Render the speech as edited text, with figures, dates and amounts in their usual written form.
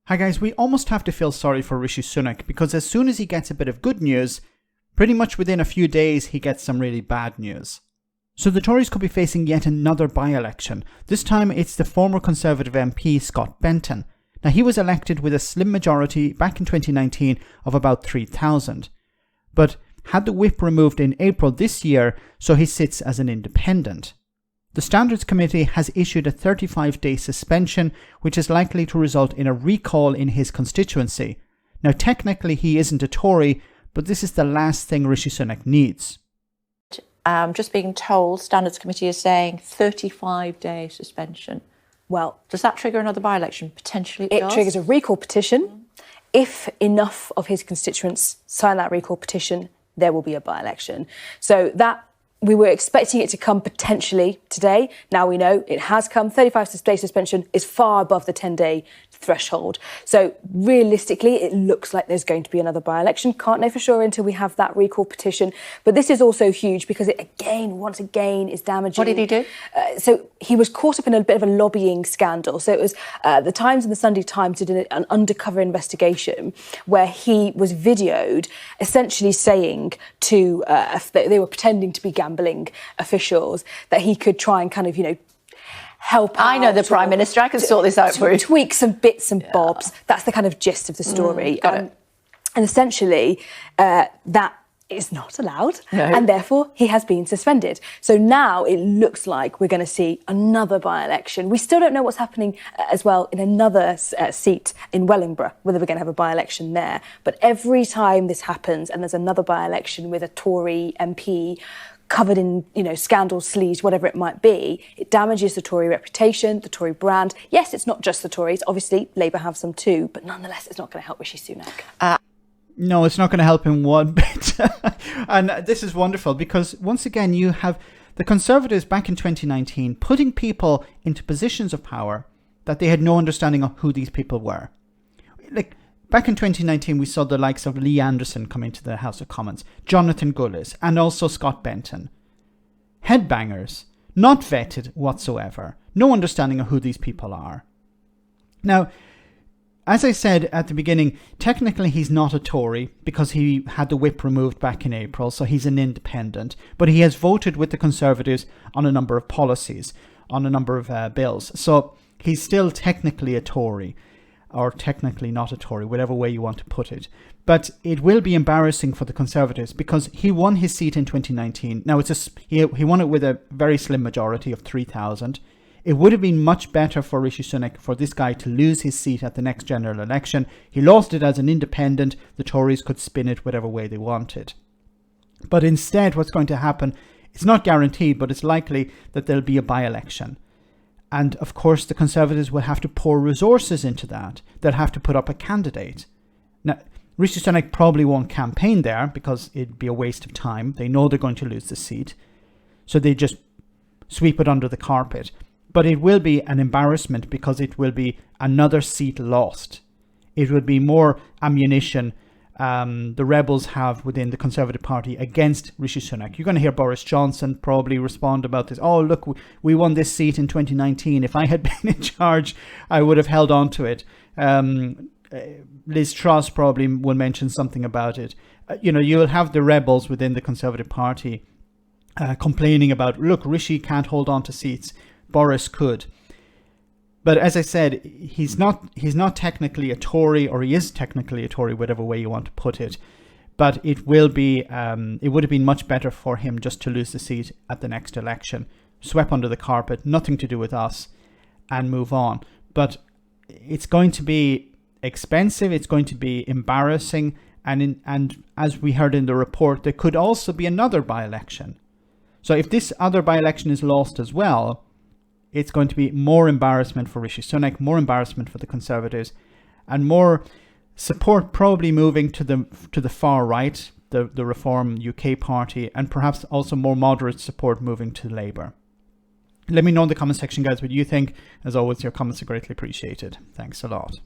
Hi guys, we almost have to feel sorry for Rishi Sunak because as soon as he gets a bit of good news, pretty much within a few days he gets some really bad news. So the Tories could be facing yet another by-election. This time it's the former Conservative MP Scott Benton. Now he was elected with a slim majority back in 2019 of about 3,000, but had the whip removed in April this year, so he sits as an independent. The Standards Committee has issued a 35-day suspension, which is likely to result in a recall in his constituency. Now, technically, he isn't a Tory, but this is the last thing Rishi Sunak needs. Just being told, Standards Committee is saying 35-day suspension. Well, does that trigger another by-election? Potentially it does. Triggers a recall petition. If enough of his constituents sign that recall petition, there will be a by-election. So that we were expecting it to come potentially today. Now we know it has come. 35-day suspension is far above the 10-day threshold. So realistically, it looks like there's going to be another by-election. Can't know for sure until we have that recall petition. But this is also huge because it once again is damaging. What did he do? So he was caught up in a bit of a lobbying scandal. So it was the Times and the Sunday Times did an undercover investigation where he was videoed essentially saying to, they were pretending to be gambling officials, that he could try and kind of, help out. I know the Prime Minister. I can sort this out for you. Tweak some bits and bobs. That's the kind of gist of the story. Got it. And essentially, that is not allowed. No. And therefore, he has been suspended. So now it looks like we're going to see another by-election. We still don't know what's happening as well in another seat in Wellingborough, whether we're going to have a by-election there. But every time this happens and there's another by-election with a Tory MP covered in, scandal sleaze, whatever it might be, it damages the Tory reputation, the Tory brand. Yes, it's not just the Tories. Obviously, Labour have some too, but nonetheless, it's not going to help Rishi Sunak. No, it's not going to help him one bit. And this is wonderful because once again, you have the Conservatives back in 2019 putting people into positions of power that they had no understanding of who these people were. Like, back in 2019, we saw the likes of Lee Anderson come into the House of Commons, Jonathan Gullis, and also Scott Benton. Headbangers, not vetted whatsoever, no understanding of who these people are. Now, as I said at the beginning, technically he's not a Tory because he had the whip removed back in April, so he's an independent, but he has voted with the Conservatives on a number of policies, on a number of bills. So he's still technically a Tory, or technically not a Tory, whatever way you want to put it. But it will be embarrassing for the Conservatives because he won his seat in 2019. Now, he won it with a very slim majority of 3,000. It would have been much better for Rishi Sunak for this guy to lose his seat at the next general election. He lost it as an independent. The Tories could spin it whatever way they wanted. But instead, what's going to happen, it's not guaranteed, but it's likely that there'll be a by-election. And of course, the Conservatives will have to pour resources into that. They'll have to put up a candidate. Now, Rishi Sunak probably won't campaign there because it'd be a waste of time. They know they're going to lose the seat. So they just sweep it under the carpet. But it will be an embarrassment because it will be another seat lost. It would be more ammunition the rebels have within the Conservative Party against Rishi Sunak. You're going to hear Boris Johnson probably respond about this. Oh, look, we won this seat in 2019. If I had been in charge, I would have held on to it. Liz Truss probably will mention something about it. You'll have the rebels within the Conservative Party complaining about, look, Rishi can't hold on to seats. Boris could. But as I said, he's not technically a Tory, or he is technically a Tory, whatever way you want to put it. But it would have been much better for him just to lose the seat at the next election, swept under the carpet, nothing to do with us, and move on. But it's going to be expensive. It's going to be embarrassing, and as we heard in the report, there could also be another by-election. So if this other by-election is lost as well, it's going to be more embarrassment for Rishi Sunak, more embarrassment for the Conservatives, and more support probably moving to the far right, the Reform UK party, and perhaps also more moderate support moving to Labour. Let me know in the comment section, guys, what you think. As always, your comments are greatly appreciated. Thanks a lot.